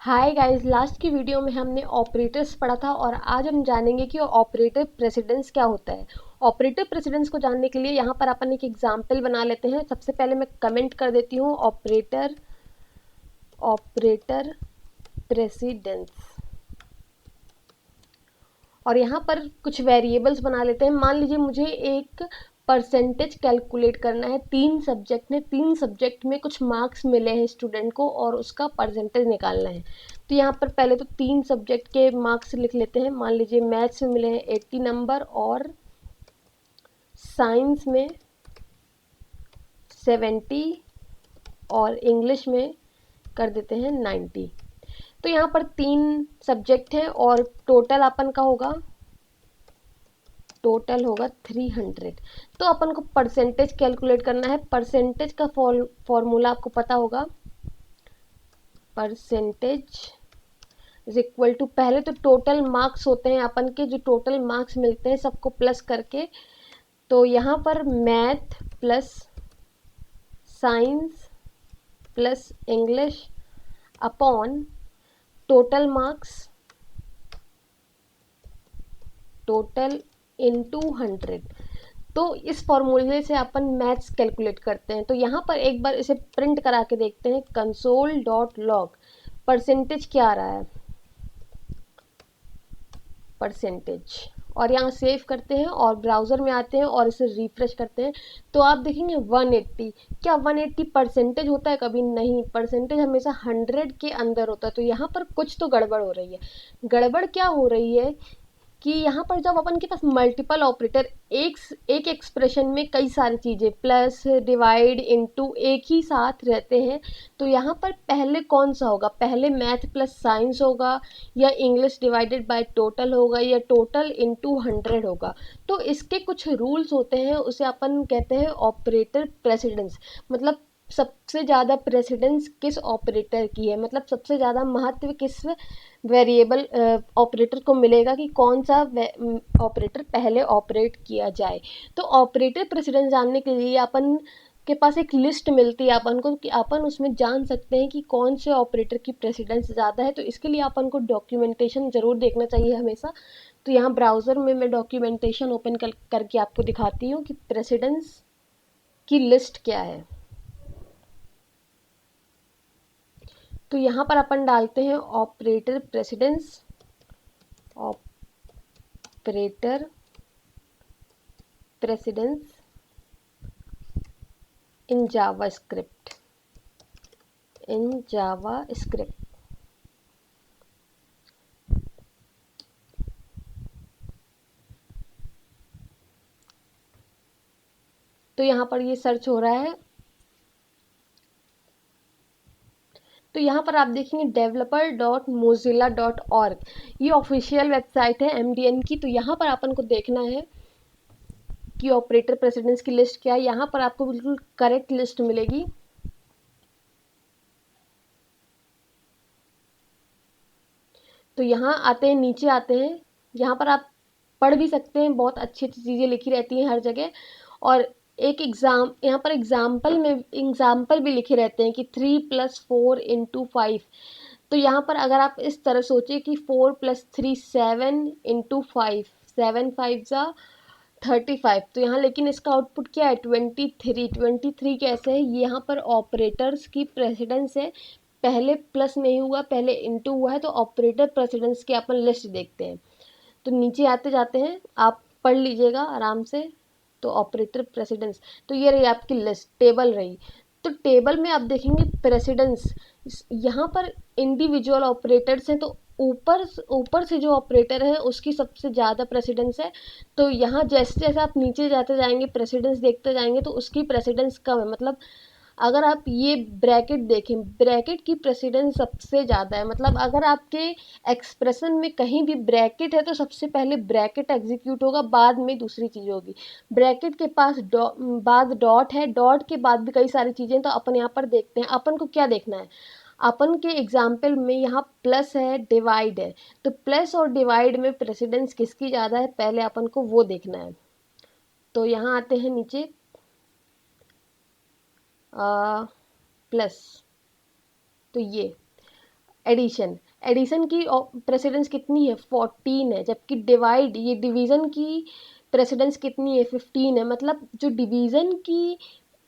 Hi guys, last की video में हमने ऑपरेटर्स पढ़ा था और आज हम जानेंगे कि ऑपरेटर प्रेसिडेंस क्या होता है। ऑपरेटर प्रेसिडेंस को जानने के लिए यहाँ पर अपन एक एग्जांपल बना लेते हैं। सबसे पहले मैं कमेंट कर देती हूँ ऑपरेटर ऑपरेटर प्रेसिडेंस, और यहाँ पर कुछ वेरिएबल्स बना लेते हैं। मान लीजिए मुझे एक परसेंटेज कैलकुलेट करना है। 3 सब्जेक्ट में कुछ मार्क्स मिले हैं स्टूडेंट को और उसका परसेंटेज निकालना है। तो यहाँ पर पहले तो 3 सब्जेक्ट के मार्क्स लिख लेते हैं। मान लीजिए मैथ्स में मिले हैं 80 नंबर और साइंस में 70 और इंग्लिश में कर देते हैं 90। तो यहाँ पर 3 सब्जेक्ट हैं और टोटल होगा 300। तो अपन को परसेंटेज कैलकुलेट करना है। परसेंटेज का फॉर्मूला आपको पता होगा। परसेंटेज इज इक्वल टू, पहले तो टोटल मार्क्स होते हैं अपन के, जो टोटल मार्क्स मिलते हैं सबको प्लस करके। तो यहाँ पर math plus science plus English upon total marks, total into 100। तो इस फॉर्मूले से अपन मैथ्स कैलकुलेट करते हैं। तो यहाँ पर एक बार इसे प्रिंट करा के देखते हैं। कंसोल डॉट लॉग परसेंटेज क्या आ रहा है, परसेंटेज, और यहाँ सेव करते हैं और ब्राउज़र में आते हैं और इसे रिफ्रेश करते हैं। तो आप देखेंगे 180। क्या 180 परसेंटेज होता है? कभी नहीं, परसेंटेज हमेशा 100 के अंदर होता है। तो यहाँ पर कुछ तो गड़बड़ हो रही है। गड़बड़ क्या हो रही है कि यहाँ पर जब अपन के पास मल्टीपल ऑपरेटर, एक एक्सप्रेशन में कई सारी चीज़ें प्लस डिवाइड इनटू एक ही साथ रहते हैं, तो यहाँ पर पहले कौन सा होगा? पहले मैथ प्लस साइंस होगा, या इंग्लिश डिवाइडेड बाय टोटल होगा, या टोटल इनटू 100 होगा? तो इसके कुछ रूल्स होते हैं, उसे अपन कहते हैं ऑपरेटर प्रेसिडेंस। मतलब सबसे ज़्यादा प्रेसिडेंस किस ऑपरेटर की है, मतलब सबसे ज़्यादा महत्व किस वेरिएबल ऑपरेटर को मिलेगा कि कौन सा ऑपरेटर पहले ऑपरेट किया जाए। तो ऑपरेटर प्रेसिडेंस जानने के लिए अपन के पास एक लिस्ट मिलती है अपन को, कि अपन उसमें जान सकते हैं कि कौन से ऑपरेटर की प्रेसिडेंस ज़्यादा है। तो इसके लिए अपन को डॉक्यूमेंटेशन ज़रूर देखना चाहिए हमेशा। तो यहाँ ब्राउज़र में मैं डॉक्यूमेंटेशन ओपन करके आपको दिखाती हूँ कि प्रेसिडेंस की लिस्ट क्या है। तो यहाँ पर अपन डालते हैं operator precedence, operator precedence in JavaScript, in JavaScript. तो यहाँ पर ये सर्च हो रहा है। तो यहाँ पर आप देखेंगे developer.mozilla.org, ये ऑफिशियल वेबसाइट है एमडीएन की। तो यहाँ पर अपन को देखना है कि ऑपरेटर प्रेसिडेंस की लिस्ट क्या है। यहाँ पर आपको बिल्कुल करेक्ट लिस्ट मिलेगी। तो यहाँ आते हैं, नीचे आते हैं। यहाँ पर आप पढ़ भी सकते हैं, बहुत अच्छी अच्छी चीज़ें लिखी रहती हैं हर जगह। और एक यहाँ पर एग्जाम्पल भी लिखे रहते हैं कि 3+4 × 5। तो यहाँ पर अगर आप इस तरह सोचिए कि 4+3 7 × 5, 7 5 जा 35। तो यहाँ लेकिन इसका आउटपुट क्या है? 23। कैसे है? यहाँ पर ऑपरेटर्स की प्रेसिडेंस है, पहले प्लस नहीं हुआ, पहले इंटू हुआ है। तो ऑपरेटर प्रेसिडेंस की अपन लिस्ट देखते हैं। तो नीचे आते जाते हैं, आप पढ़ लीजिएगा आराम से। तो ऑपरेटर प्रेसिडेंस, तो ये रही आपकी लिस्ट, टेबल रही। तो टेबल में आप देखेंगे प्रेसिडेंस, यहाँ पर इंडिविजुअल ऑपरेटर्स हैं। तो ऊपर ऊपर से जो ऑपरेटर है उसकी सबसे ज़्यादा प्रेसिडेंस है। तो यहाँ जैसे जैसे आप नीचे जाते जाएंगे, प्रेसिडेंस देखते जाएंगे, तो उसकी प्रेसिडेंस कम है। मतलब अगर आप ये ब्रैकेट देखें, ब्रैकेट की प्रेसिडेंस सबसे ज़्यादा है। मतलब अगर आपके एक्सप्रेशन में कहीं भी ब्रैकेट है तो सबसे पहले ब्रैकेट एग्जीक्यूट होगा, बाद में दूसरी चीज़ होगी। ब्रैकेट के पास बाद डॉट है, डॉट के बाद भी कई सारी चीज़ें। तो अपन यहाँ पर देखते हैं, अपन को क्या देखना है। अपन के एग्जाम्पल में यहाँ प्लस है, डिवाइड है। तो प्लस और डिवाइड में प्रेसिडेंस किसकी ज़्यादा है, पहले अपन को वो देखना है। तो यहाँ आते हैं नीचे, प्लस, तो ये एडिशन, एडिशन की प्रेसिडेंस कितनी है 14 है, जबकि डिवाइड ये डिवीज़न की प्रेसिडेंस कितनी है 15 है। मतलब जो डिवीज़न की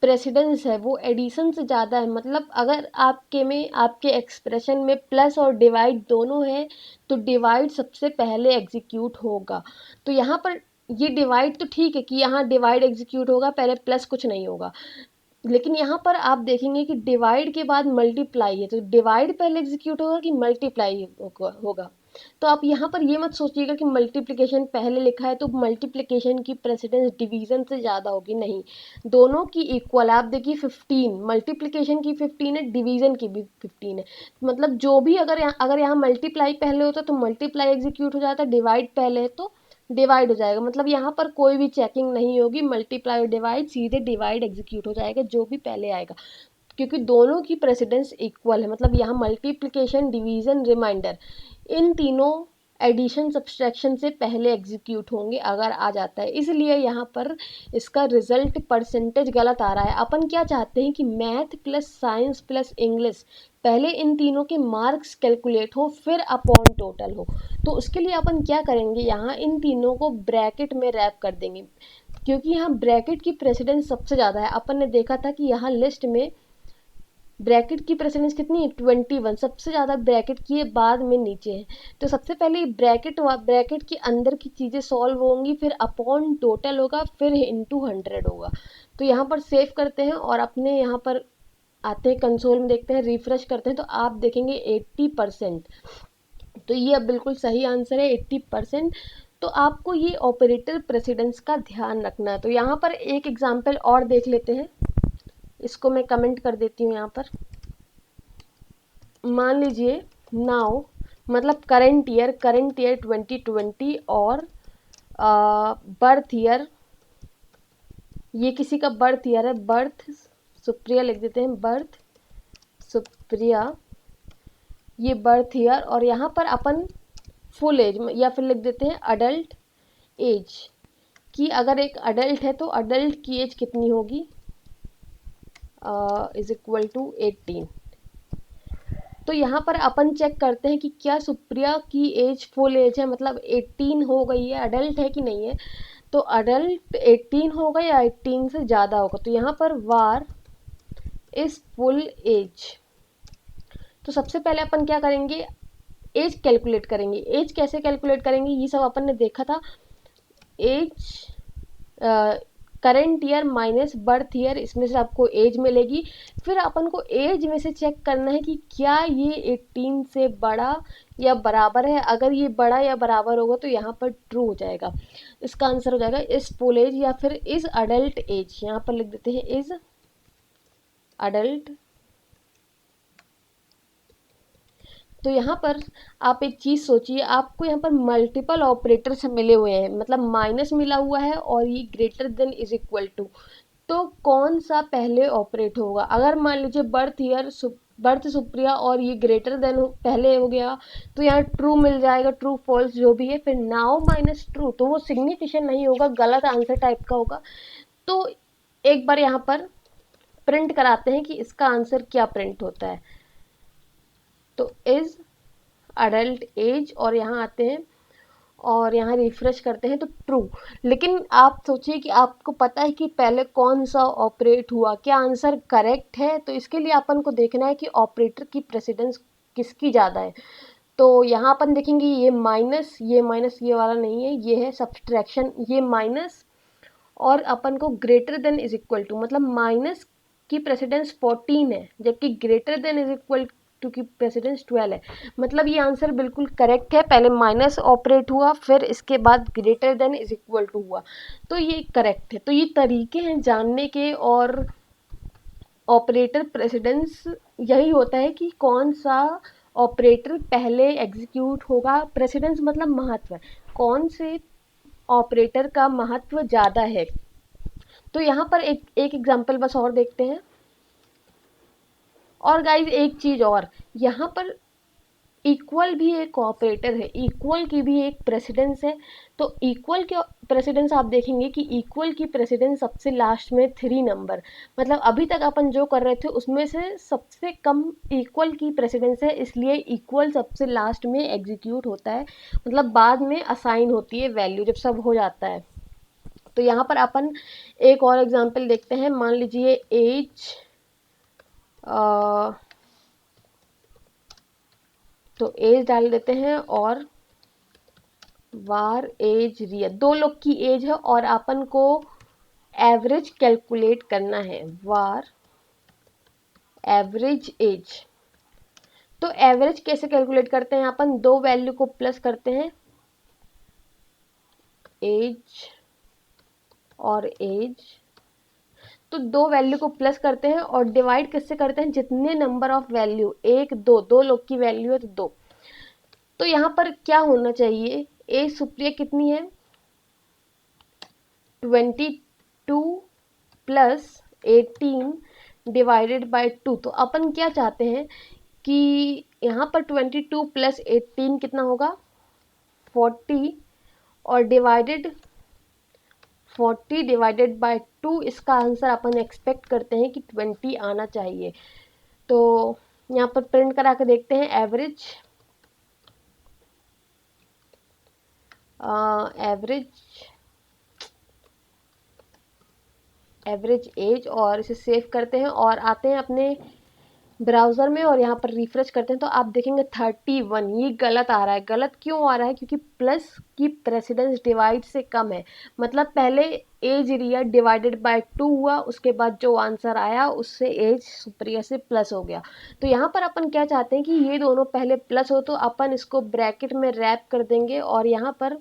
प्रेसिडेंस है वो एडिशन से ज़्यादा है। मतलब अगर आपके में आपके एक्सप्रेशन में प्लस और डिवाइड दोनों है तो डिवाइड सबसे पहले एग्जीक्यूट होगा। तो यहाँ पर ये डिवाइड तो ठीक है कि यहाँ डिवाइड एग्जीक्यूट होगा, पहले प्लस कुछ नहीं होगा, लेकिन यहाँ पर आप देखेंगे कि डिवाइड के बाद मल्टीप्लाई है, तो डिवाइड पहले एग्जीक्यूट होगा कि मल्टीप्लाई होगा। तो आप यहाँ पर ये मत सोचिएगा कि मल्टीप्लिकेशन पहले लिखा है तो मल्टीप्लिकेशन की प्रेसिडेंस डिवीजन से ज़्यादा होगी, नहीं, दोनों की इक्वल। आप देखिए 15 मल्टीप्लिकेशन की 15 है, डिवीजन की भी 15 है। मतलब जो भी अगर यहाँ मल्टीप्लाई पहले होता तो मल्टीप्लाई एग्जीक्यूट हो जाता, डिवाइड पहले है तो डिवाइड हो जाएगा। मतलब यहाँ पर कोई भी चेकिंग नहीं होगी, मल्टीप्लाई और डिवाइड सीधे डिवाइड एग्जीक्यूट हो जाएगा जो भी पहले आएगा, क्योंकि दोनों की प्रेसिडेंस इक्वल है। मतलब यहाँ मल्टीप्लिकेशन डिवीजन रिमाइंडर इन तीनों एडिशन सब्सट्रैक्शन से पहले एग्जीक्यूट होंगे अगर आ जाता है, इसलिए यहाँ पर इसका रिजल्ट परसेंटेज गलत आ रहा है। अपन क्या चाहते हैं कि math plus science plus English पहले इन तीनों के मार्क्स कैलकुलेट हो फिर अपॉन टोटल हो। तो उसके लिए अपन क्या करेंगे, यहाँ इन तीनों को ब्रैकेट में रैप कर देंगे, क्योंकि यहाँ ब्रैकेट की प्रेसिडेंस सबसे ज़्यादा है। अपन ने देखा था कि यहाँ लिस्ट में ब्रैकेट की प्रेसिडेंस कितनी है 21, सबसे ज़्यादा ब्रैकेट की है, बाद में नीचे है। तो सबसे पहले ब्रैकेट के अंदर की चीज़ें सॉल्व होंगी, फिर अपॉन टोटल होगा, फिर इंटू 100 होगा। तो यहाँ पर सेव करते हैं और अपने यहाँ पर आते हैं कंसोल में, देखते हैं, रिफ्रेश करते हैं तो आप देखेंगे 80%। तो ये अब बिल्कुल सही आंसर है 80%। तो आपको ये ऑपरेटर प्रेसिडेंस का ध्यान रखना है। तो यहाँ पर एक एग्जाम्पल और देख लेते हैं, इसको मैं कमेंट कर देती हूँ यहाँ पर। मान लीजिए नाउ, मतलब करंट ईयर 2020 और बर्थ ईयर, ये किसी का बर्थ ईयर है, बर्थ सुप्रिया लिख देते हैं, बर्थ सुप्रिया, ये बर्थ ईयर, और यहाँ पर अपन फुल एज या फिर लिख देते हैं अडल्ट एज, कि अगर एक अडल्ट है तो अडल्ट की एज कितनी होगी, इज इक्वल टू 18। तो यहाँ पर अपन चेक करते हैं कि क्या सुप्रिया की एज फुल एज है, मतलब 18 हो गई है, अडल्ट है कि नहीं है। तो अडल्ट 18 होगा या 18 से ज़्यादा होगा। तो यहाँ पर वार इज फुल एज। तो सबसे पहले अपन क्या करेंगे, एज कैलकुलेट करेंगे। एज कैसे कैलकुलेट करेंगे, ये सब अपन ने देखा था। Age current year minus birth year, इसमें से आपको एज मिलेगी। फिर अपन को एज में से चेक करना है कि क्या ये 18 से बड़ा या बराबर है। अगर ये बड़ा या बराबर होगा तो यहाँ पर ट्रू हो जाएगा, इसका आंसर हो जाएगा इज फुल एज या फिर इज अडल्ट एज। यहाँ पर लिख देते हैं इज अडल्ट। तो यहाँ पर आप एक चीज़ सोचिए, आपको यहाँ पर मल्टीपल ऑपरेटर्स मिले हुए हैं, मतलब माइनस मिला हुआ है और ये greater than is equal to, तो कौन सा पहले ऑपरेट होगा। अगर मान लीजिए बर्थ ईयर बर्थ सुप्रिया और ये ग्रेटर देन पहले हो गया तो यहाँ ट्रू मिल जाएगा, ट्रू फॉल्स जो भी है। फिर नाउ माइनस ट्रू, तो वो सिग्निफिकेंट नहीं होगा, गलत आंसर टाइप का होगा। तो एक बार यहाँ पर प्रिंट कराते हैं कि इसका आंसर क्या प्रिंट होता है। तो इज अडल्ट एज, और यहाँ आते हैं और यहाँ रिफ्रेश करते हैं तो ट्रू। लेकिन आप सोचिए कि आपको पता है कि पहले कौन सा ऑपरेट हुआ, क्या आंसर करेक्ट है। तो इसके लिए अपन को देखना है कि ऑपरेटर की प्रेसिडेंस किसकी ज़्यादा है। तो यहाँ अपन देखेंगे ये माइनस ये वाला नहीं है, ये है सब्सट्रैक्शन, ये माइनस, और अपन को greater than is equal to, मतलब माइनस की प्रेसिडेंस 14 है जबकि greater than is equal to की प्रेसिडेंस 12 है। मतलब ये आंसर बिल्कुल करेक्ट है, पहले माइनस ऑपरेट हुआ फिर इसके बाद greater than is equal to हुआ, तो ये करेक्ट है। तो ये तरीके हैं जानने के, और ऑपरेटर प्रेसिडेंस यही होता है कि कौन सा ऑपरेटर पहले एग्जीक्यूट होगा। प्रेसिडेंस मतलब महत्व, कौन से ऑपरेटर का महत्व ज़्यादा है। तो यहाँ पर एक एग्जाम्पल बस और देखते हैं। और गाइज एक चीज़ और, यहाँ पर इक्वल भी एक ऑपरेटर है, इक्वल की भी एक प्रेसिडेंस है। तो इक्वल के प्रेसिडेंस आप देखेंगे कि इक्वल की प्रेसिडेंस सबसे लास्ट में 3 नंबर, मतलब अभी तक अपन जो कर रहे थे उसमें से सबसे कम इक्वल की प्रेसिडेंस है, इसलिए इक्वल सबसे लास्ट में एग्जीक्यूट होता है, मतलब बाद में असाइन होती है वैल्यू जब सब हो जाता है। तो यहाँ पर अपन एक और एग्जांपल देखते हैं। मान लीजिए एज, तो एज डाल देते हैं और वार एज रियल, दो लोग की एज है और अपन को एवरेज कैलकुलेट करना है, वार एवरेज एज। तो एवरेज कैसे कैलकुलेट करते हैं, अपन दो वैल्यू को प्लस करते हैं, एज और एज, तो दो वैल्यू को प्लस करते हैं और डिवाइड किससे करते हैं, जितने नंबर ऑफ वैल्यू, एक दो, दो लोग की वैल्यू है तो दो। तो यहाँ पर क्या होना चाहिए, एज सुप्रिया कितनी है, 22 प्लस 18 डिवाइडेड बाय 2। तो अपन क्या चाहते हैं कि यहाँ पर 22 प्लस 18 कितना होगा, 40, और डिवाइडेड बाय 2, इसका आंसर अपन एक्सपेक्ट करते हैं कि 20 आना चाहिए। तो यहाँ पर प्रिंट करा के देखते हैं, एवरेज एज, और इसे सेव करते हैं और आते हैं अपने ब्राउज़र में और यहाँ पर रिफ्रेश करते हैं तो आप देखेंगे 31, ये गलत आ रहा है। गलत क्यों आ रहा है, क्योंकि प्लस की प्रेसिडेंस डिवाइड से कम है, मतलब पहले एज रियल डिवाइडेड बाय 2 हुआ, उसके बाद जो आंसर आया उससे एज सुप्रिया से प्लस हो गया। तो यहाँ पर अपन क्या चाहते हैं कि ये दोनों पहले प्लस हो, तो अपन इसको ब्रैकेट में रैप कर देंगे और यहाँ पर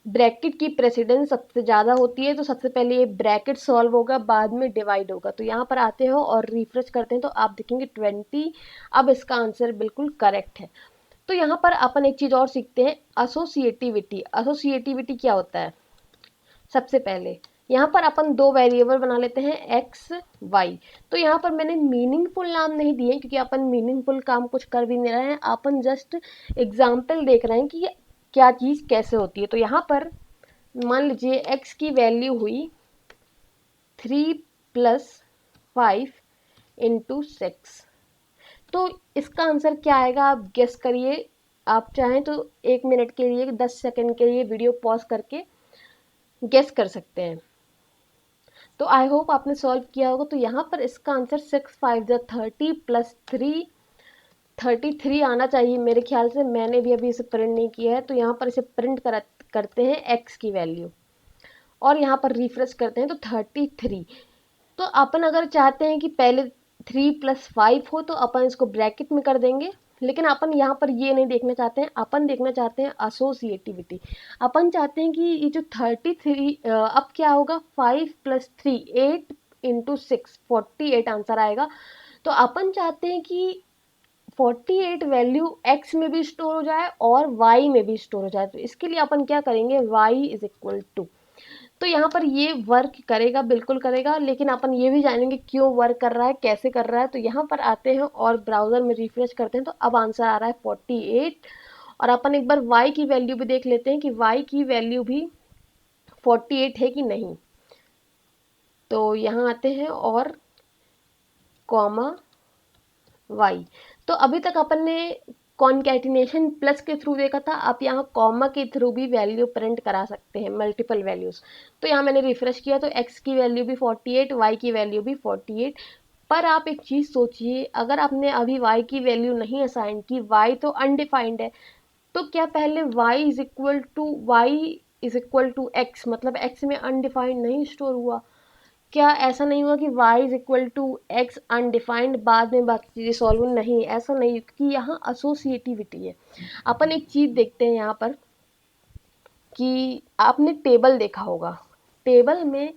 ब्रैकेट की प्रेसिडेंस सबसे ज़्यादा होती है, तो सबसे पहले ये ब्रैकेट सॉल्व होगा, बाद में डिवाइड होगा। तो यहाँ पर आते हो और रिफ्रेश करते हैं तो आप देखेंगे 20। अब इसका आंसर बिल्कुल करेक्ट है। तो यहाँ पर अपन एक चीज़ और सीखते हैं, एसोसिएटिविटी। एसोसिएटिविटी क्या होता है, सबसे पहले यहाँ पर अपन दो वेरिएबल बना लेते हैं, एक्स वाई। तो यहाँ पर मैंने मीनिंगफुल नाम नहीं दिए क्योंकि अपन मीनिंगफुल काम कुछ कर भी नहीं रहे हैं, अपन जस्ट एग्जाम्पल देख रहे हैं कि क्या चीज़ कैसे होती है। तो यहाँ पर मान लीजिए x की वैल्यू हुई 3 प्लस 5 इंटू 6, तो इसका आंसर क्या आएगा आप गेस करिए। आप चाहें तो 1 मिनट के लिए, 10 सेकंड के लिए वीडियो पॉज करके गेस कर सकते हैं। तो आई होप आपने सॉल्व किया होगा। तो यहाँ पर इसका आंसर 6 5 30 प्लस 3 33 आना चाहिए मेरे ख्याल से। मैंने भी अभी इसे प्रिंट नहीं किया है, तो यहाँ पर इसे प्रिंट करते हैं x की वैल्यू और यहाँ पर रिफ्रेश करते हैं तो 33। तो अपन अगर चाहते हैं कि पहले 3 प्लस 5 हो तो अपन इसको ब्रैकेट में कर देंगे, लेकिन अपन यहाँ पर ये नहीं देखना चाहते हैं, अपन देखना चाहते हैं एसोसिएटिविटी। अपन चाहते हैं कि ये जो 33, अब क्या होगा, 5 प्लस 3 8 इंटू 6 48 आंसर आएगा। तो अपन चाहते हैं कि 48 वैल्यू x में भी स्टोर हो जाए और y में भी स्टोर हो जाए। तो इसके लिए अपन क्या करेंगे, y इज इक्वल टू, तो यहाँ पर ये वर्क करेगा, बिल्कुल करेगा, लेकिन अपन ये भी जानेंगे क्यों वर्क कर रहा है, कैसे कर रहा है। तो यहाँ पर आते हैं और ब्राउज़र में रिफ्रेश करते हैं तो अब आंसर आ रहा है 48। और अपन एक बार y की वैल्यू भी देख लेते हैं कि y की वैल्यू भी 48 है कि नहीं। तो यहाँ आते हैं और कॉमा y। तो अभी तक अपन ने कॉन्कैटिनेशन प्लस के थ्रू देखा था, आप यहाँ कॉमा के थ्रू भी वैल्यू प्रिंट करा सकते हैं, मल्टीपल वैल्यूज़। तो यहाँ मैंने रिफ्रेश किया तो x की वैल्यू भी 48, y की वैल्यू भी 48। पर आप एक चीज़ सोचिए, अगर आपने अभी y की वैल्यू नहीं असाइन की, y तो अनडिफाइंड है, तो क्या पहले y is equal to x, मतलब x में अनडिफाइंड नहीं स्टोर हुआ? क्या ऐसा नहीं हुआ कि y is equal to x undefined बाद में बाकी चीज़ें सॉल्व? नहीं, ऐसा नहीं, क्योंकि यहाँ एसोसिएटिविटी है। अपन एक चीज़ देखते हैं यहाँ पर कि आपने टेबल देखा होगा, टेबल में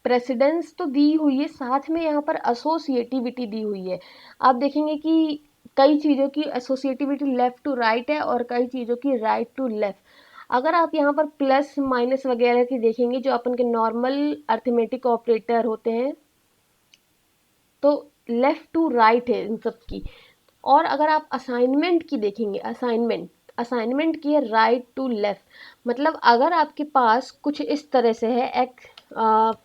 प्रेसिडेंस तो दी हुई है, साथ में यहाँ पर एसोसिएटिविटी दी हुई है। आप देखेंगे कि कई चीज़ों की एसोसिएटिविटी लेफ़्ट टू राइट है और कई चीज़ों की राइट टू लेफ़्ट। अगर आप यहाँ पर प्लस माइनस वगैरह की देखेंगे, जो अपन के नॉर्मल अर्थमेटिक ऑपरेटर होते हैं, तो लेफ़्ट टू राइट है इन सब की। और अगर आप असाइनमेंट की देखेंगे, असाइनमेंट की है राइट टू लेफ्ट, मतलब अगर आपके पास कुछ इस तरह से है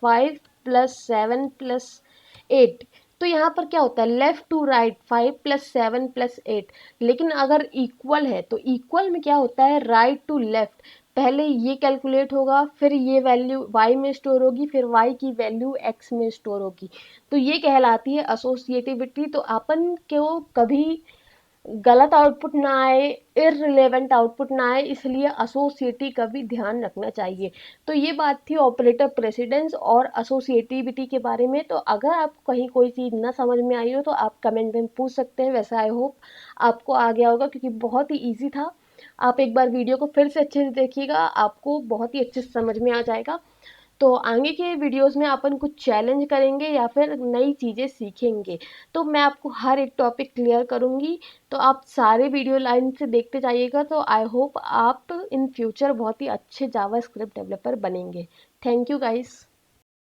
5 + 7 + 8, तो यहाँ पर क्या होता है लेफ्ट टू राइट 5 + 7 + 8, लेकिन अगर इक्वल है तो इक्वल में क्या होता है राइट टू लेफ्ट, पहले ये कैलकुलेट होगा, फिर ये वैल्यू y में स्टोर होगी, फिर y की वैल्यू x में स्टोर होगी, तो ये कहलाती है एसोसिएटिविटी। तो अपन को कभी गलत आउटपुट ना आए, इररिलेवेंट आउटपुट ना आए, इसलिए एसोसिएटिव का भी ध्यान रखना चाहिए। तो ये बात थी ऑपरेटर प्रेसिडेंस और एसोसिएटिविटी के बारे में। तो अगर आपको कहीं कोई चीज़ ना समझ में आई हो तो आप कमेंट में पूछ सकते हैं, वैसे आई होप आपको आ गया होगा क्योंकि बहुत ही ईजी था। आप एक बार वीडियो को फिर से अच्छे से देखिएगा, आपको बहुत ही अच्छे से समझ में आ जाएगा। तो आगे के वीडियोस में अपन कुछ चैलेंज करेंगे या फिर नई चीज़ें सीखेंगे, तो मैं आपको हर एक टॉपिक क्लियर करूँगी। तो आप सारे वीडियो लाइन से देखते जाइएगा, तो आई होप आप इन फ्यूचर बहुत ही अच्छे जावा स्क्रिप्ट डेवलपर बनेंगे। Thank you guys.